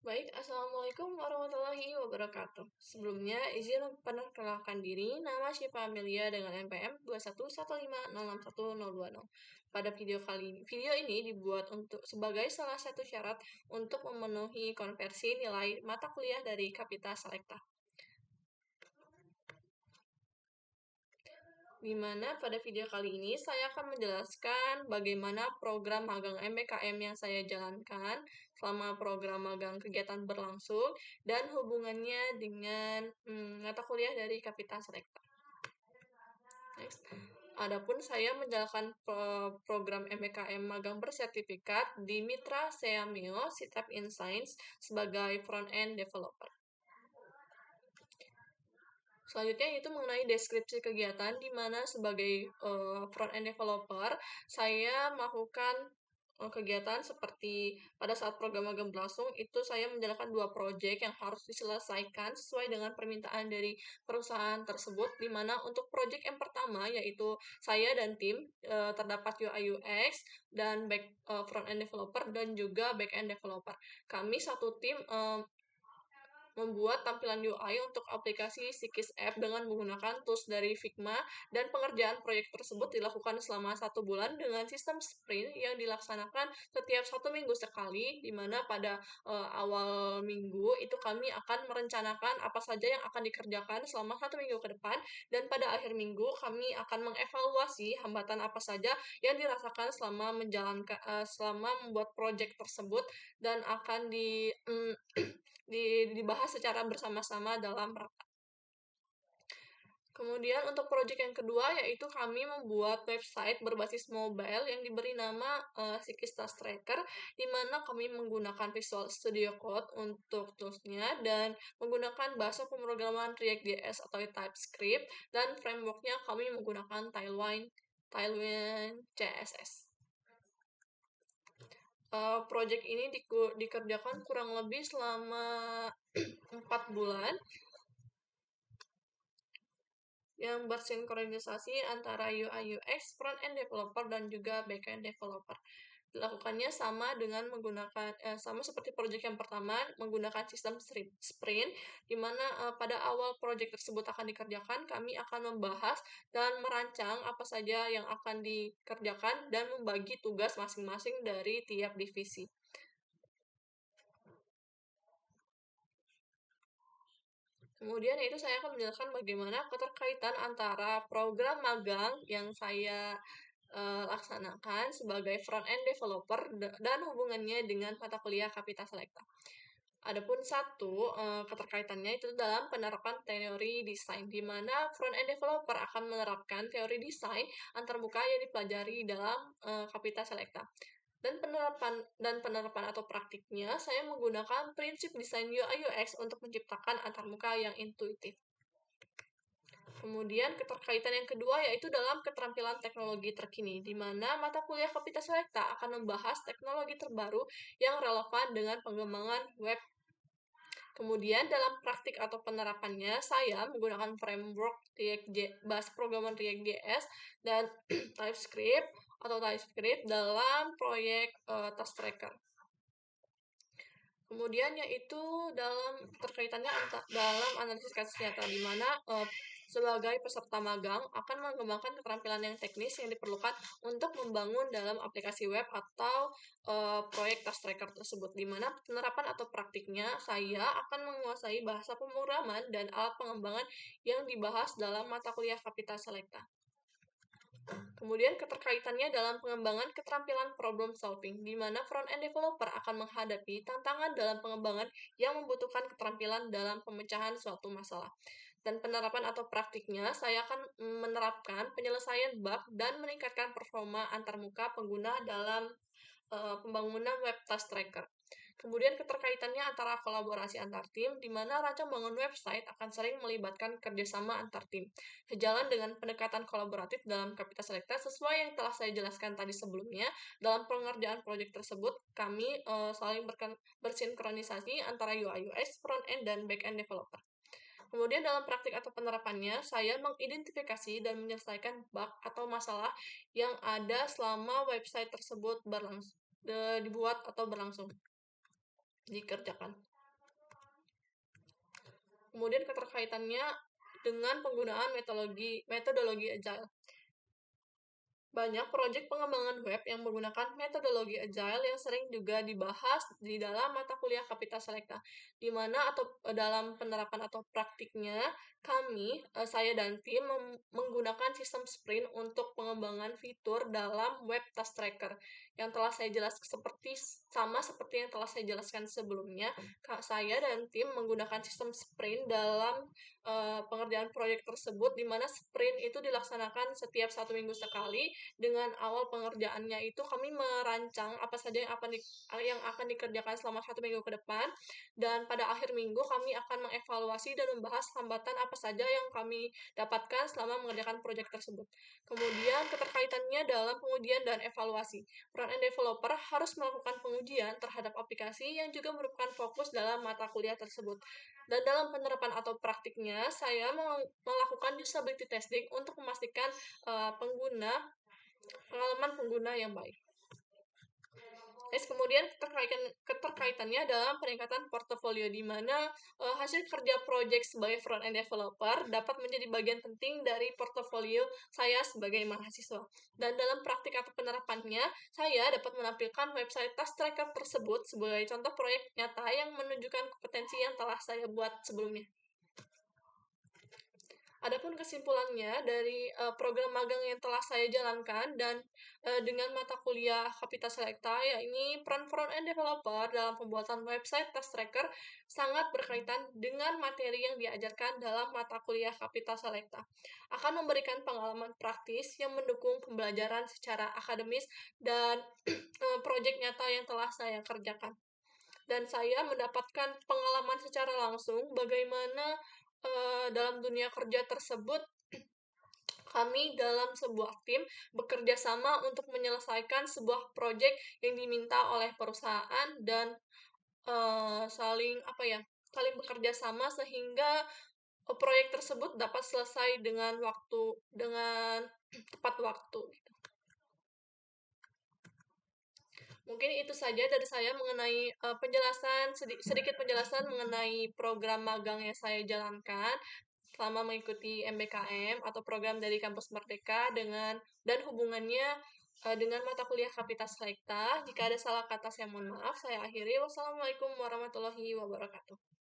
Baik, Assalamualaikum warahmatullahi wabarakatuh. Sebelumnya, izin memperkenalkan diri, nama Syifa Amelia dengan NPM 211506020. Pada video ini dibuat sebagai salah satu syarat untuk memenuhi konversi nilai mata kuliah dari Kapita Selekta. Di mana pada video kali ini saya akan menjelaskan bagaimana program magang MBKM yang saya jalankan selama program magang kegiatan berlangsung dan hubungannya dengan mata kuliah dari Kapita Selekta. Next. Adapun saya menjalankan program MBKM magang bersertifikat di Mitra Seameo Citep in Science sebagai front-end developer. Selanjutnya itu mengenai deskripsi kegiatan, di mana sebagai front-end developer, saya melakukan kegiatan seperti pada saat program magang berlangsung, itu saya menjalankan 2 proyek yang harus diselesaikan sesuai dengan permintaan dari perusahaan tersebut, di mana untuk proyek yang pertama, yaitu saya dan tim, terdapat UI UX, dan front-end developer, dan juga back-end developer. Kami satu tim membuat tampilan UI untuk aplikasi Sikis App dengan menggunakan tools dari Figma, dan pengerjaan proyek tersebut dilakukan selama 1 bulan dengan sistem sprint yang dilaksanakan setiap 1 minggu sekali, di mana pada awal minggu itu kami akan merencanakan apa saja yang akan dikerjakan selama 1 minggu ke depan, dan pada akhir minggu kami akan mengevaluasi hambatan apa saja yang dirasakan selama membuat proyek tersebut, dan akan dibahas secara bersama-sama dalam rapat. Kemudian untuk proyek yang kedua, yaitu kami membuat website berbasis mobile yang diberi nama Sikis Task Tracker, di mana kami menggunakan Visual Studio Code untuk toolsnya, dan menggunakan bahasa pemrograman React.js atau TypeScript, dan frameworknya kami menggunakan Tailwind CSS. Proyek ini dikerjakan kurang lebih selama 4 bulan, yang bersinkronisasi antara UI UX, front-end developer, dan juga back-end developer. Dilakukannya sama seperti proyek yang pertama, menggunakan sistem sprint, di mana pada awal proyek tersebut akan dikerjakan, kami akan membahas dan merancang apa saja yang akan dikerjakan dan membagi tugas masing-masing dari tiap divisi. Kemudian itu saya akan menjelaskan bagaimana keterkaitan antara program magang yang saya laksanakan sebagai front-end developer dan hubungannya dengan mata kuliah Kapita Selekta. Adapun satu keterkaitannya itu dalam penerapan teori desain, di mana front-end developer akan menerapkan teori desain antarmuka yang dipelajari dalam Kapita Selekta. Dan penerapan atau praktiknya, saya menggunakan prinsip desain UI UX untuk menciptakan antarmuka yang intuitif. Kemudian keterkaitan yang kedua yaitu dalam keterampilan teknologi terkini, di mana mata kuliah Kapita Selekta akan membahas teknologi terbaru yang relevan dengan pengembangan web. Kemudian dalam praktik atau penerapannya, saya menggunakan framework bahasa programan React.js dan TypeScript dalam proyek Task Tracker. Kemudian yaitu dalam terkaitannya dalam analisis kasus nyata, di mana sebagai peserta magang akan mengembangkan keterampilan yang teknis yang diperlukan untuk membangun dalam aplikasi web atau proyek Task Tracker tersebut, di mana penerapan atau praktiknya saya akan menguasai bahasa pemrograman dan alat pengembangan yang dibahas dalam mata kuliah Kapita Selekta. Kemudian keterkaitannya dalam pengembangan keterampilan problem solving, di mana front-end developer akan menghadapi tantangan dalam pengembangan yang membutuhkan keterampilan dalam pemecahan suatu masalah. Dan penerapan atau praktiknya, saya akan menerapkan penyelesaian bug dan meningkatkan performa antarmuka pengguna dalam pembangunan web Task Tracker. Kemudian keterkaitannya antara kolaborasi antar tim, di mana rancang bangun website akan sering melibatkan kerjasama antar tim. Sejalan dengan pendekatan kolaboratif dalam Kapita Selekta, sesuai yang telah saya jelaskan tadi sebelumnya, dalam pengerjaan proyek tersebut, kami saling bersinkronisasi antara UI UX, front-end, dan back-end developer. Kemudian dalam praktik atau penerapannya, saya mengidentifikasi dan menyelesaikan bug atau masalah yang ada selama website tersebut dibuat atau dikerjakan. Kemudian keterkaitannya dengan penggunaan metodologi Agile. Banyak proyek pengembangan web yang menggunakan metodologi Agile yang sering juga dibahas di dalam mata kuliah Kapita Selekta, di mana dalam penerapan atau praktiknya saya dan tim menggunakan sistem sprint untuk pengembangan fitur dalam web task tracker yang telah saya jelaskan sama seperti yang telah saya jelaskan sebelumnya. Saya dan tim menggunakan sistem sprint dalam pengerjaan proyek tersebut, di mana sprint itu dilaksanakan setiap 1 minggu sekali. Dengan awal pengerjaannya itu kami merancang apa saja yang akan dikerjakan selama 1 minggu ke depan, dan pada akhir minggu kami akan mengevaluasi dan membahas hambatan apa saja yang kami dapatkan selama mengerjakan proyek tersebut. Kemudian keterkaitannya dalam pengujian dan evaluasi. Front-end developer harus melakukan pengujian terhadap aplikasi yang juga merupakan fokus dalam mata kuliah tersebut. Dan dalam penerapan atau praktiknya, saya melakukan usability testing untuk memastikan pengalaman pengguna yang baik. Kemudian keterkaitannya dalam peningkatan portofolio, di mana hasil kerja proyek sebagai front-end developer dapat menjadi bagian penting dari portofolio saya sebagai mahasiswa. Dan dalam praktik atau penerapannya, saya dapat menampilkan website task tracker tersebut sebagai contoh proyek nyata yang menunjukkan kompetensi yang telah saya buat sebelumnya. Adapun kesimpulannya dari program magang yang telah saya jalankan dan dengan mata kuliah Kapita Selekta, yakni peran front-end developer dalam pembuatan website task tracker sangat berkaitan dengan materi yang diajarkan dalam mata kuliah Kapita Selekta. Akan memberikan pengalaman praktis yang mendukung pembelajaran secara akademis dan proyek nyata yang telah saya kerjakan. Dan saya mendapatkan pengalaman secara langsung bagaimana dalam dunia kerja tersebut kami dalam sebuah tim bekerja sama untuk menyelesaikan sebuah proyek yang diminta oleh perusahaan, dan saling bekerja sama sehingga proyek tersebut dapat selesai dengan tepat waktu. Mungkin itu saja dari saya mengenai sedikit penjelasan mengenai program magang yang saya jalankan selama mengikuti MBKM atau program dari Kampus Merdeka dan hubungannya dengan mata kuliah Kapita Selekta. Jika ada salah kata, saya mohon maaf. Saya akhiri. Wassalamualaikum warahmatullahi wabarakatuh.